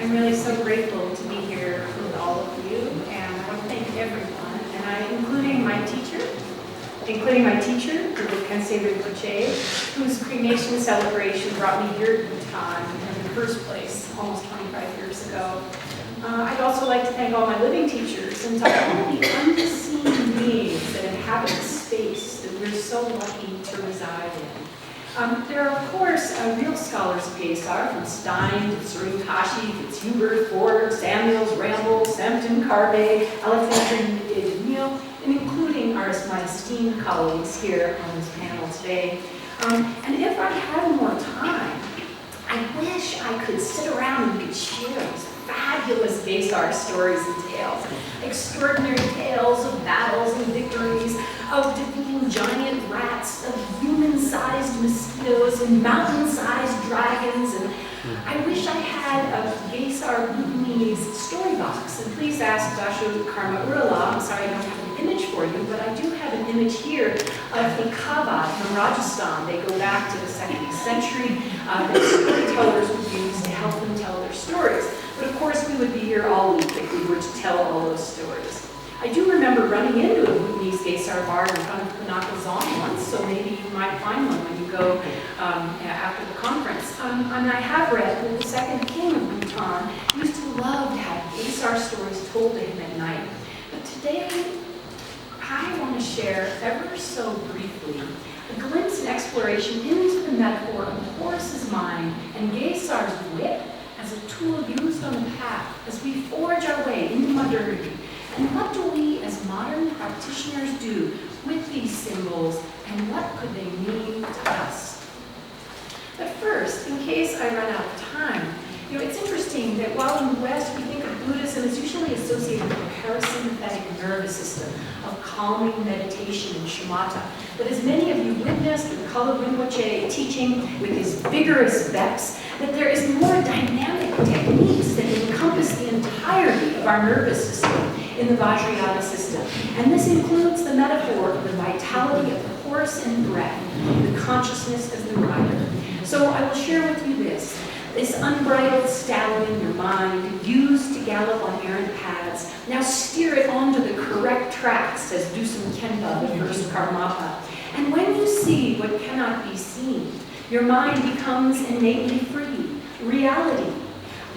I'm really so grateful to be here with all of you, and I want to thank everyone, and including my teacher, the Kensei Rinpoche, whose cremation celebration brought me here to Bhutan in the first place almost 25 years ago. I'd also like to thank all my living teachers and to all the unseen beings that inhabit the space that we're so lucky to reside in. There are, of course, real scholars of Gesar, from Stein to Surutashi, Fitzhubert, Ford, Samuels, Ramble, Sempton, Carvey, Alexander, and David Neal, and including my esteemed colleagues here on this panel today. And if I had more time, I wish I could sit around and we could share these fabulous Gesar stories and tales. Extraordinary tales of battles and victories, of defeating giant rats, of human-sized mosquitoes and mountain-sized dragons. And I wish I had a Gesar Bhutanese story box. And please ask Dashu Karma Urala. I'm sorry I don't have an image for you, but I do have an image here of a kava from Rajasthan. They go back to the 2nd century that storytellers would use to help them tell their stories. But of course, we would be here all week if we were to tell all those stories. I do remember running into a Bhutanese Gesar bar in front of Punakha Zong once, so maybe you might find one when you go after the conference. And I have read that the second king of Bhutan used to love to have Gesar stories told to him at night. But today, I want to share ever so briefly a glimpse and exploration into the metaphor of the horse's mind and Gesar's whip as a tool used on the path as we forge our way into modernity. And what do we as modern practitioners do with these symbols, and what could they mean to us? But first, in case I run out of time, it's interesting that while in the West we think of Buddhism as usually associated with the parasympathetic nervous system of calming meditation and shamatha, but as many of you witnessed with Carroll Dunham teaching with his vigorous beps, that there is more dynamic techniques that encompass the entirety of our nervous system in the Vajrayāna system. And this includes the metaphor of the vitality of the horse and breath, the consciousness as the rider. So I will share with you this unbridled stallion, your mind, used to gallop on errant paths. Now steer it onto the correct track, says Dusum Khenpa, the first Karmapa. And when you see what cannot be seen, your mind becomes innately free, reality.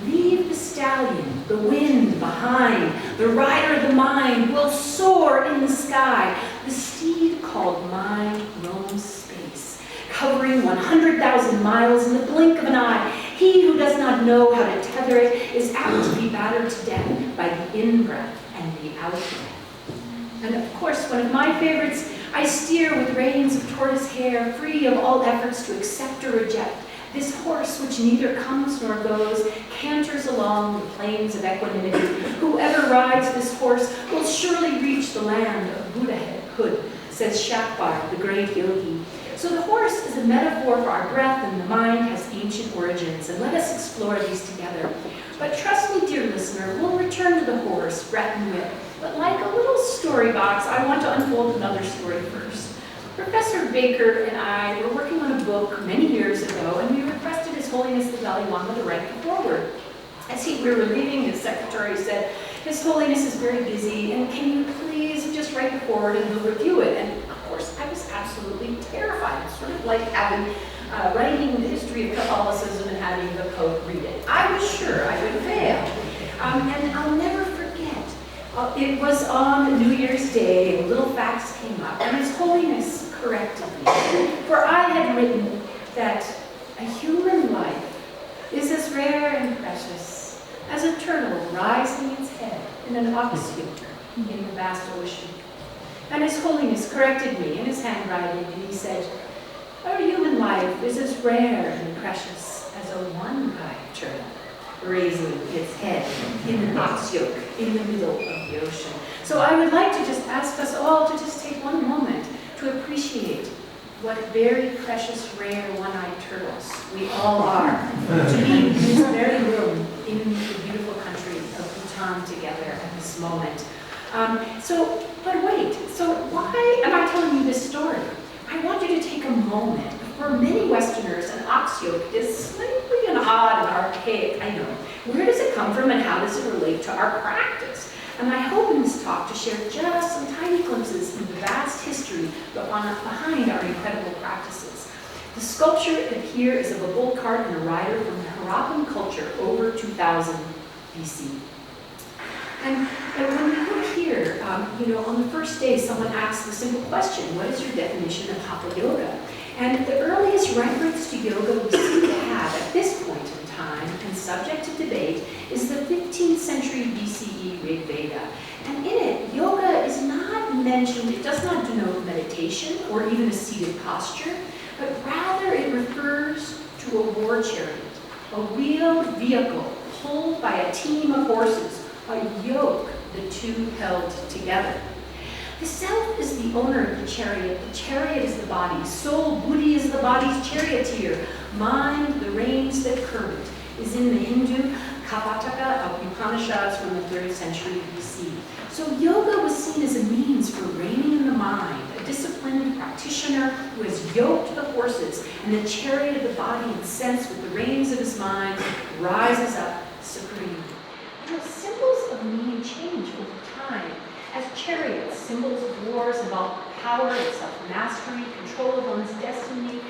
Leave the stallion, the wind behind. The rider, the mind, will soar in the sky. The steed called mind roams space, covering 100,000 miles in the blink of an eye. He who does not know how to tether it is apt to be battered to death by the in-breath and the out-breath. And of course, one of my favorites, I steer with reins of tortoise hair, free of all efforts to accept or reject. This horse, which neither comes nor goes, canters along the plains of equanimity. Whoever rides this horse will surely reach the land of Buddhahood, says Shakbar, the great yogi. So the horse is a metaphor for our breath, and the mind has ancient origins, and let us explore these together. But trust me, dear listener, we'll return to the horse, breath, and whip. But like a little story box, I want to unfold another story first. Professor Baker and I were working on a book many years ago, and we requested His Holiness the Dalai Lama to write the foreword. As we were leaving, his secretary said, "His Holiness is very busy, and can you please just write the foreword and we'll review it?" And of course, I was absolutely terrified. It's sort of like writing the history of Catholicism and having the Pope read it. I was sure I would fail. And I'll never forget. It was on New Year's Day, and little facts came up, and His Holiness corrected me. For I had written that a human life is as rare and precious as a turtle rising its head in an ox yoke in the vast ocean. And His Holiness corrected me in his handwriting, and he said, "Our human life is as rare and precious as a one-eyed turtle raising its head in an ox yoke in the middle of the ocean." So I would like to just ask us all to just take one moment to appreciate what very precious, rare, one-eyed turtles we all are, to be in this very room in the beautiful country of Bhutan together at this moment. But wait, so why am I telling you this story? I want you to take a moment, For many Westerners, an ox yoke is slightly an odd and archaic, I know. Where does it come from and how does it relate to our practice? And I hope in this talk to share just some tiny glimpses into the vast history behind our incredible practices. The sculpture here is of a bull cart and a rider from the Harappan culture over 2000 BC. And when we look here, on the first day, someone asks the simple question, what is your definition of Hatha Yoga? And the earliest reference to yoga we seem to have at this point in time, and subject to debate, is the 15th century BCE Rig Veda. And in it, yoga is not mentioned, it does not denote meditation or even a seated posture, but rather it refers to a war chariot, a wheeled vehicle pulled by a team of horses, a yoke the two held together. The self is the owner of the chariot is the body, soul, buddhi is the body's charioteer, mind, the reins that curb it, is in the Hindu Kapataka of Upanishads from the 3rd century BC. So yoga was seen as a means for reining in the mind, a disciplined practitioner who has yoked the horses, and the chariot of the body incensed with the reins of his mind rises up supreme. Symbols of meaning change over time. As chariots, symbols of wars involve power and self-mastery, control of one's destiny,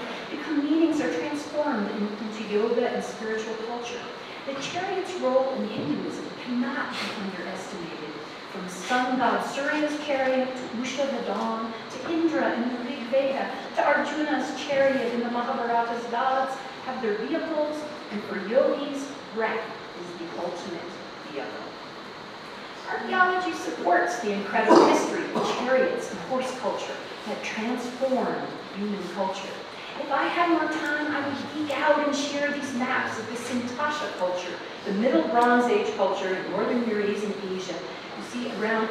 meanings are transformed into yoga and spiritual culture. The chariot's role in Hinduism cannot be underestimated. From sun god Surya's chariot to Usha the dawn, to Indra in the Rig Veda, to Arjuna's chariot in the Mahabharata's gods have their vehicles, and for yogis, breath is the ultimate vehicle. Archaeology supports the incredible history of chariots and horse culture that transformed human culture. If I had more time, I would geek out and share these maps of the Sintasha culture, the Middle Bronze Age culture in northern Eurasian Asia. You see around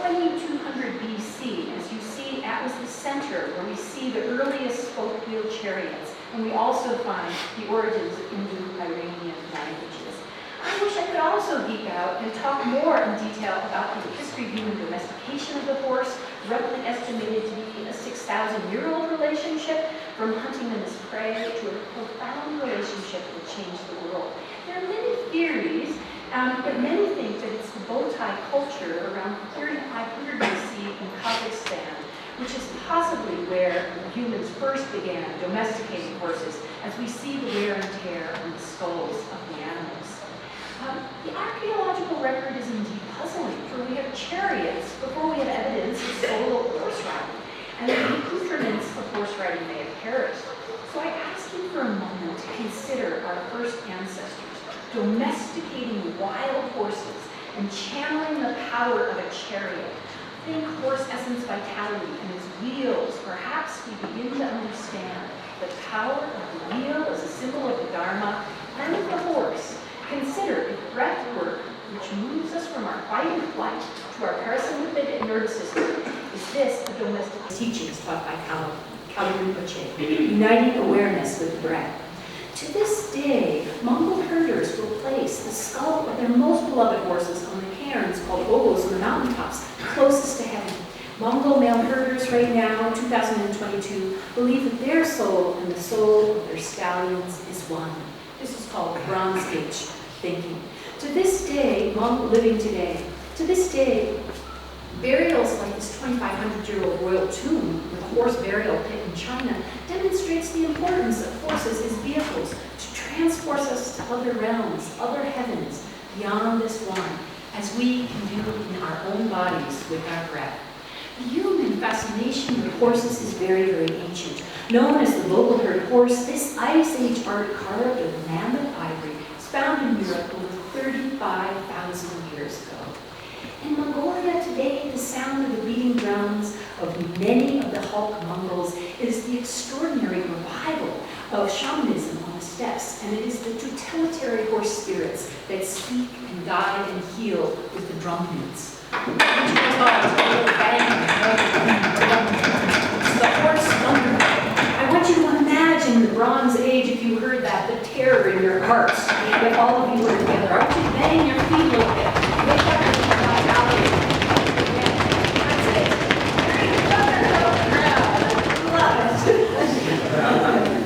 2200 BC, as you see, that was the center where we see the earliest spoke-wheel chariots, and we also find the origins of Indo-Iranian languages. I wish I could also geek out and talk more in detail about the history of human domestication of the horse, roughly estimated to be a 6,000-year-old relationship, from hunting them as prey to a profound relationship that changed the world. There are many theories, but many think that it's the Boudha culture around 3500 BC in Kazakhstan, which is possibly where humans first began domesticating horses, as we see the wear and tear on the skulls of the animals. The archaeological record is indeed puzzling, for we have chariots before we have evidence of solo horse riding, and the accoutrements of horse riding may have perished. So I ask you for a moment to consider our first ancestors domesticating wild horses and channeling the power of a chariot. Think horse essence vitality and its wheels. Perhaps we begin to understand the power of the wheel as a symbol of the Dharma and of the horse. Consider if breath work, which moves us from our fight and flight to our parasympathetic nervous system, is this a domestic teachings taught by Carroll Dunham, uniting awareness with breath. To this day, Mongol herders will place the skull of their most beloved horses on the cairns called ogos on the mountaintops closest to heaven. Mongol male herders right now, 2022, believe that their soul and the soul of their stallions is one. This is called Bronze Age thinking. To this day, living today, to this day, burials like this 2,500-year-old royal tomb with a horse burial pit in China demonstrates the importance of horses as vehicles to transport us to other realms, other heavens, beyond this one, as we can do in our own bodies with our breath. The human fascination with horses is very, very ancient. Known as the vocal herd horse, this Ice Age art carved of mammoth ivory is found in Europe over 35,000 years ago. In Mongolia today, the sound of the beating drums of many of the Hulk Mongols is the extraordinary revival of shamanism on the steppes, and it is the tutelary horse spirits that speak and guide and heal with the drum beats. It's the horse thunder. I want you to imagine the Bronze Age, if you heard that, the terror in your hearts, if all of you were together. I want you to bang your feet a little bit. Wake up and vitality. That's it. Love it.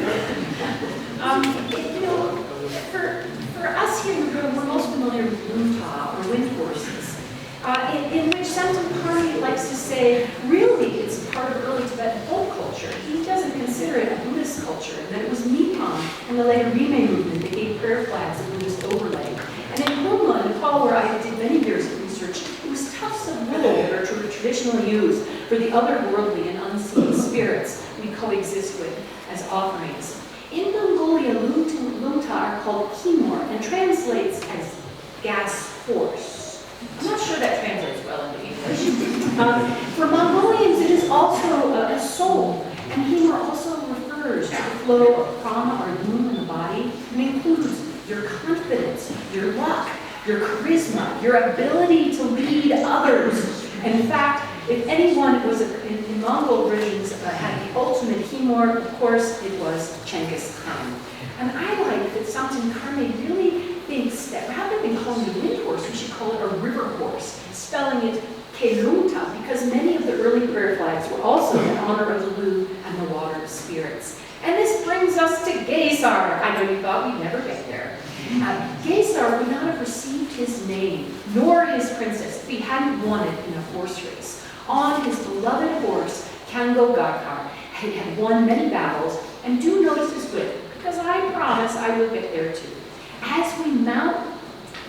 say, really, it's part of early Tibetan folk culture. He doesn't consider it a Buddhist culture, and that it was Nippon and the later Rime movement that gave prayer flags a Buddhist overlay. And in Burma, Nepal, where I did many years of research, it was tufts of wool that are traditionally used for the otherworldly and unseen spirits we coexist with as offerings. In Mongolia, lunta are called kimor and translates as gas horse. I'm not sure that translates well into English. For Mongolians, it is also a soul, and kimor also refers to the flow of prana or yum in the body and includes your confidence, your luck, your charisma, your ability to lead others. And in fact, if anyone was in Mongol versions had the ultimate kimor, of course, it was Genghis Khan. And I like that Samten Karme really thinks that rather than calling it a wind horse, we should call it a river horse, spelling it Kelunta, because many of the early prayer flags were also in honor of the Lu and the water spirits. And this brings us to Gesar. I know you thought we'd never get there. Gesar would not have received his name, nor his princess, if he hadn't won it in a horse race. On his beloved horse, Kango Gakar, he had won many battles, and do notice his whip, because I promise I will get there too. As we mount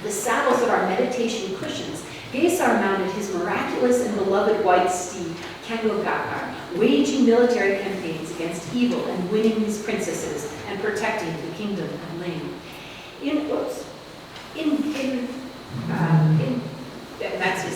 the saddles of our meditation cushions, Gesar mounted his miraculous and beloved white steed, Kango Gakar, waging military campaigns against evil and winning his princesses and protecting the kingdom of Ling.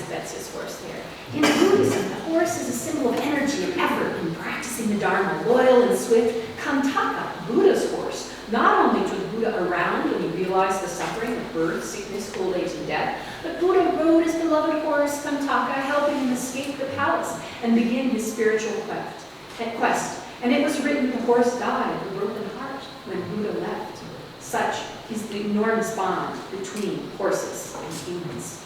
That's his horse there. In Buddhism, the horse is a symbol of energy and effort in practicing the Dharma, loyal and swift. Kantaka, Buddha's horse, not only took Buddha around when he realized the suffering of birth, sickness, old age, and death, but Buddha rode his beloved horse, Kantaka, helping him escape the palace and begin his spiritual quest. And it was written the horse died of a broken heart when Buddha left. Such is the enormous bond between horses and humans.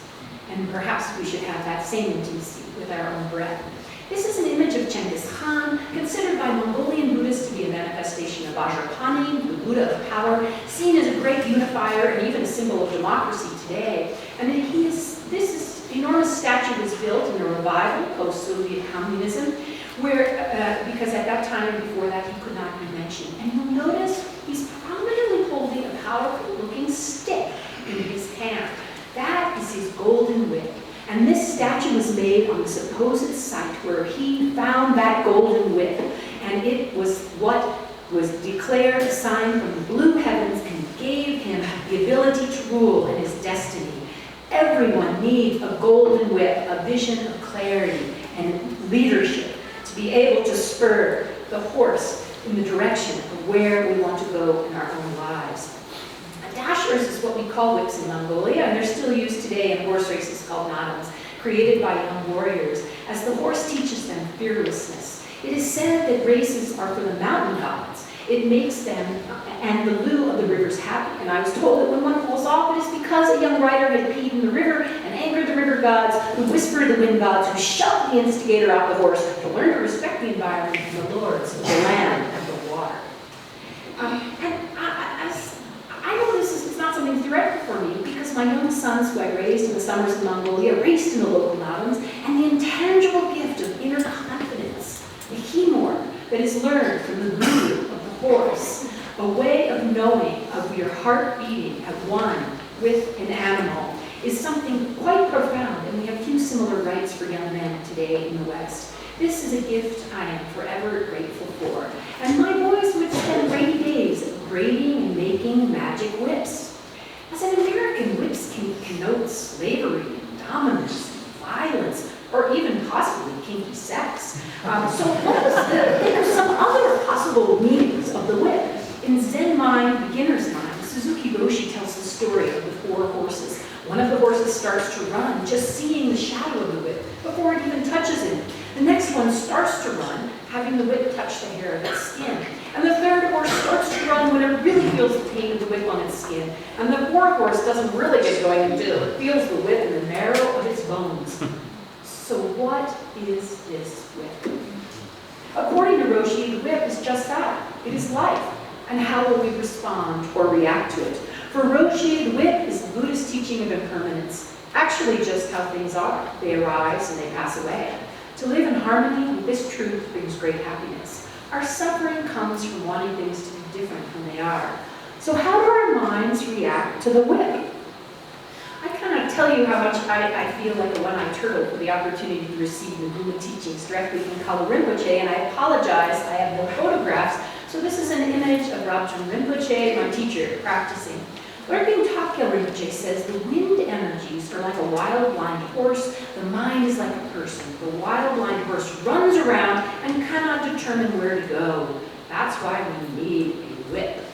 And perhaps we should have that same intimacy with our own breath. This is an image of Genghis Khan, considered by Mongolian Buddhists to be a manifestation of Vajrayāna, the Buddha of power, seen as a great unifier and even a symbol of democracy today. And this enormous statue was built in a revival post-Soviet communism, where because at that time before that he could not be mentioned. And you'll notice he's prominently holding a powerful-looking stick in his hand. That is his golden whip. And this statue was made on the supposed site where he found that golden whip. And it was what was declared a sign from the blue heavens and gave him the ability to rule in his destiny. Everyone needs a golden whip, a vision of clarity and leadership to be able to spur the horse in the direction of where we want to go in our own lives. Dashers is what we call whips in Mongolia, and they're still used today in horse races called nadams, created by young warriors, as the horse teaches them fearlessness. It is said that races are for the mountain gods. It makes them and the Lu of the rivers happy. And I was told that when one falls off, it is because a young rider had peed in the river and angered the river gods, who whispered the wind gods, who shoved the instigator off the horse to learn to respect the environment and the lords of the land and the water. I know this is not something theoretical for me, because my young sons, who I raised in the summers in Mongolia, raced in the local mountains, and the intangible gift of inner confidence, the himor that is learned from the guru of the horse, a way of knowing of your heart beating at one with an animal, is something quite profound, and we have few similar rights for young men today in the West. This is a gift I am forever grateful for. And my boys would spend rainy days braiding and making magic whips. As an American, whips can connote slavery, dominance, violence, or even possibly kinky sex. So there are some other possible meanings of the whip. In Zen mind, beginner's mind, Suzuki Roshi tells the story of the 4 horses. One of the horses starts to run, just seeing the shadow of the whip before it even touches him. The next one starts to run, having the whip touch the hair of its skin. And the 3rd horse starts to run when it really feels the pain of the whip on its skin. And the 4th horse doesn't really get going until it feels the whip in the marrow of its bones. So what is this whip? According to Roshi, the whip is just that. It is life. And how will we respond or react to it? For Roshi, the whip is the Buddhist teaching of impermanence. Actually, just how things are. They arise and they pass away. To live in harmony with this truth brings great happiness. Our suffering comes from wanting things to be different than they are. So how do our minds react to the whip? I cannot tell you how much I feel like a one-eyed turtle for the opportunity to receive the Buddha teachings directly from Carroll Rinpoche, and I apologize, I have no photographs. So this is an image of Rabjun Rinpoche, my teacher, practicing. Lurking Takya Rinpoche says the wind energies are like a wild blind horse, the mind is like a person. The wild blind horse runs around and cannot determine where to go. That's why we need a whip,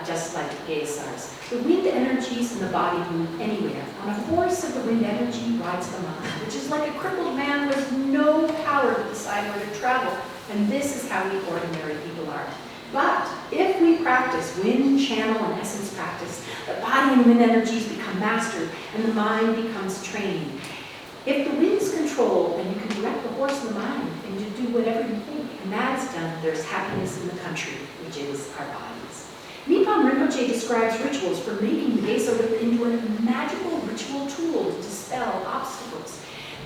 just like Gesar's. The wind energies in the body move anywhere. On a horse of the wind energy rides the mind, which is like a crippled man with no power to decide where to travel. And this is how we ordinary people are. But if we practice wind, channel, and essence practice, the body and wind energies become mastered, and the mind becomes trained. If the wind is controlled, then you can direct the horse and the mind, and you do whatever you think. And that's done, there's happiness in the country, which is our bodies. Nippon Rinpoche describes rituals for making the Gesar whip into a magical ritual tool to dispel obstacles.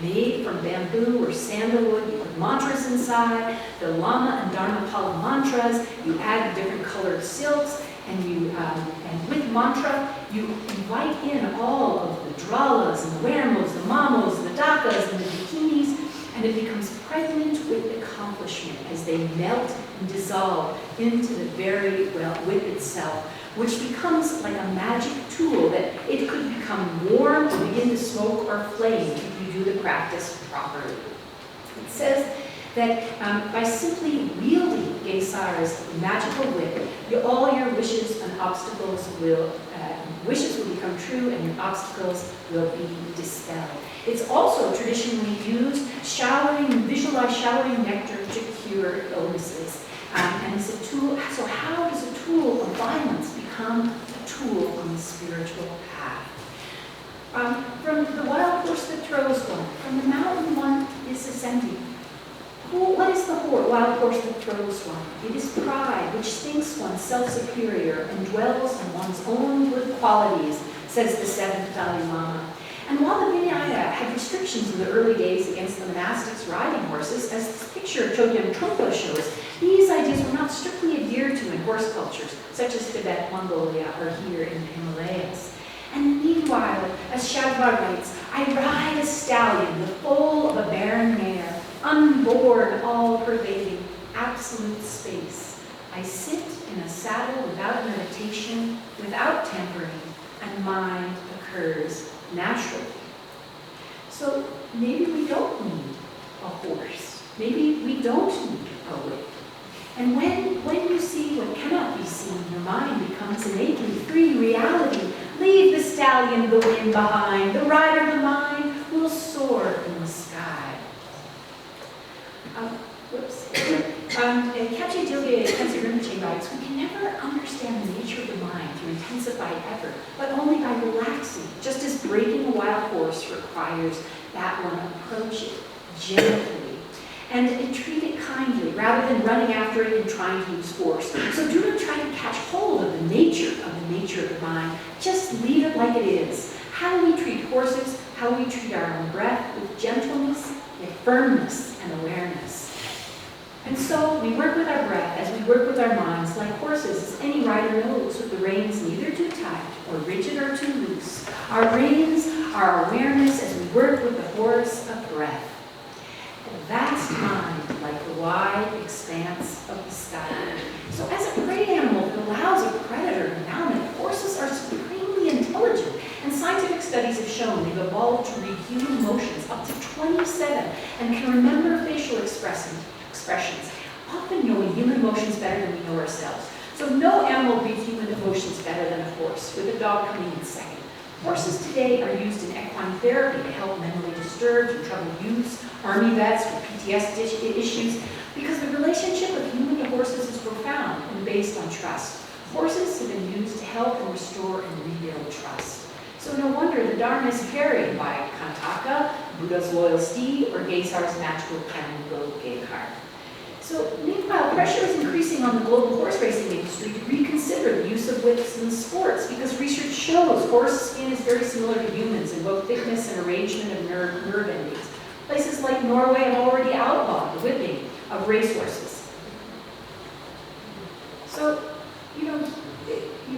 Made from bamboo or sandalwood, you put mantras inside, the Lama and Dharmapala mantras, you add different colored silks, and and with mantra, you invite in all of the dralas and the wermos, the mamos, the dakas, and the bikinis, and it becomes pregnant with accomplishment as they melt and dissolve into the very whip itself, which becomes like a magic tool that it could become warm or begin to smoke or flame if you do the practice properly. It says that by simply wielding Gesar's magical whip, all your wishes and obstacles will become true and your obstacles will be dispelled. It's also traditionally used visualize showering nectar to cure illnesses. And it's a tool, so how does a tool of violence become a tool on the spiritual path? From the wild horse that throws one, from the mountain one is ascending. What is the wild horse that throws one? It is pride, which thinks oneself superior and dwells on one's own good qualities, says the seventh Dalai Lama. And while the Vinaya had restrictions in the early days against the monastics riding horses, as this picture of Chogyam Trungpa shows, these ideas were not strictly adhered to in horse cultures, such as Tibet, Mongolia, or here in the Himalayas. And meanwhile, as Shadvar writes, I ride a stallion, the foal of a barren mare, unborn, all-pervading, absolute space. I sit in a saddle without meditation, without tempering, and mind occurs naturally. So maybe we don't need a horse. Maybe we don't need a whip. And when you see what cannot be seen, your mind becomes innately free reality. Leave the stallion, the wind behind. The rider, the mind, will soar in the sky. Kapche Dilge Tenzin Rinpoche writes, we can never understand the nature of the mind through intensified effort, but only by relaxing, just as breaking a wild horse requires that one approach it gently and treat it kindly, rather than running after it and trying to use force. So do not try to catch hold of the nature of the mind. Just leave it like it is. How we treat horses, how we treat our own breath, with gentleness, with firmness, and awareness. And so we work with our breath as we work with our minds, like horses, as any rider knows, with the reins neither too tight or rigid or too loose. Our reins are our awareness as we work with the horse of breath. A vast mind, like the wide expanse of the sky. So as a prey animal that allows a predator to mount it, horses are supremely intelligent. And scientific studies have shown they've evolved to read human emotions up to 27 and can remember facial expressions, often knowing human emotions better than we know ourselves. So no animal reads human emotions better than a horse, with a dog coming in second. Horses today are used in equine therapy to help mentally disturbed and troubled youths, army vets with PTSD issues, because the relationship of human to horses is profound and based on trust. Horses have been used to help and restore and rebuild trust. So no wonder the Dharma is carried by Kantaka, Buddha's loyal steed, or Gesar's magical cannon goat Gekar. So meanwhile, pressure is increasing on the global horse racing industry to reconsider the use of whips in sports, because research shows horse skin is very similar to humans in both thickness and arrangement of nerve endings. Places like Norway have already outlawed the whipping of racehorses. So,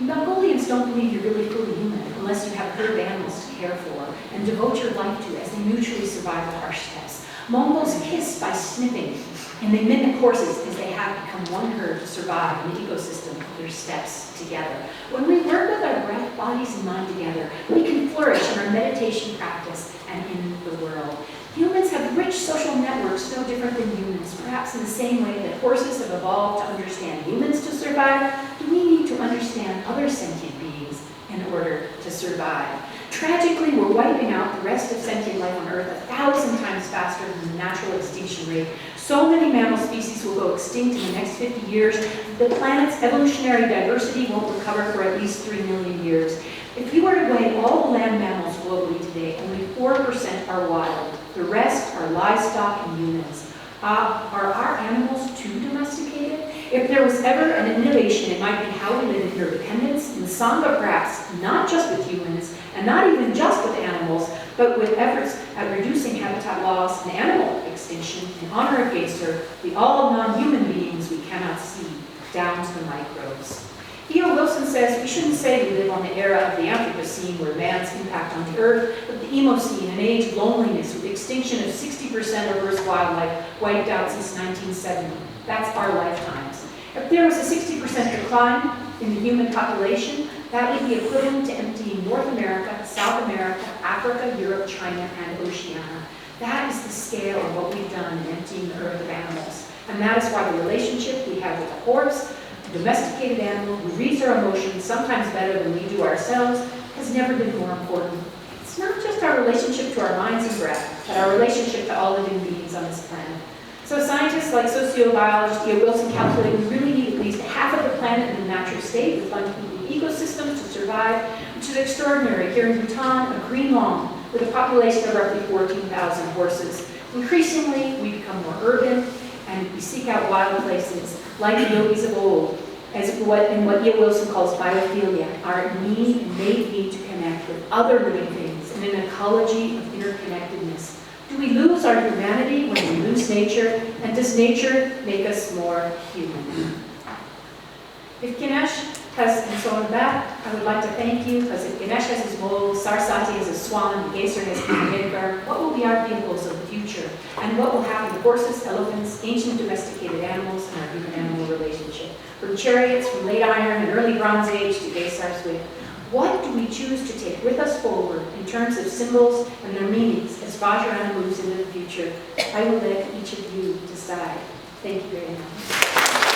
Mongolians don't believe you're really fully human unless you have herd animals to care for and devote your life to as they mutually survive the harsh steppes. Mongols kiss by sniffing, and they mimic horses as they have become one herd to survive in the ecosystem of their steppes together. When we work with our breath, bodies, and mind together, we can flourish in our meditation practice and in the world. Humans have rich social networks no different than humans. Perhaps in the same way that horses have evolved to understand humans to survive, do we need to understand other sentient beings in order to survive? Tragically, we're wiping out the rest of sentient life on Earth 1,000 times faster than the natural extinction rate. So many mammal species will go extinct in the next 50 years, the planet's evolutionary diversity won't recover for at least 3 million years. If you were to weigh all the land mammals globally today, only 4% are wild. The rest are livestock and humans. Are our animals too domesticated? If there was ever an innovation, it might be how we live in interdependence, in Sangha perhaps, not just with humans, and not even just with animals, but with efforts at reducing habitat loss and animal extinction in honor of Gesar, the all non-human beings we cannot see, down to the microbes. E.O. Wilson says we shouldn't say we live on the era of the Anthropocene, where man's impact on the earth, but the Emocene, an age of loneliness with the extinction of 60% of Earth's wildlife wiped out since 1970. That's our lifetimes. If there was a 60% decline in the human population, that would be equivalent to emptying North America, South America, Africa, Europe, China, and Oceania. That is the scale of what we've done in emptying the earth of animals. And that is why the relationship we have with the horse, a domesticated animal who reads our emotions sometimes better than we do ourselves, has never been more important. It's not just our relationship to our minds and breath, but our relationship to all living beings on this planet. So scientists like sociobiologist E.O. Wilson calculate we really need at least half of the planet in a natural state with unequal ecosystems to survive, which is extraordinary. Here in Bhutan, a green lawn with a population of roughly 14,000 horses. Increasingly, we become more urban, and we seek out wild places, like the yogis of old, in what E.O. Wilson calls biophilia, our innate need to connect with other living things in an ecology of interconnectedness. Do we lose our humanity when we lose nature, and does nature make us more human? If Ganesh has, and so on that, I would like to thank you, because if Ganesh has his mole, Saraswati has his swan, Gesar has his Midgar, what will be our vehicles of the future? And what will happen to horses, elephants, ancient domesticated animals, and our human-animal relationship? From chariots, from late Iron and early Bronze Age to Gesar's whip. What do we choose to take with us forward in terms of symbols and their meanings as Vajrayāna moves into the future? I will let each of you decide. Thank you very much.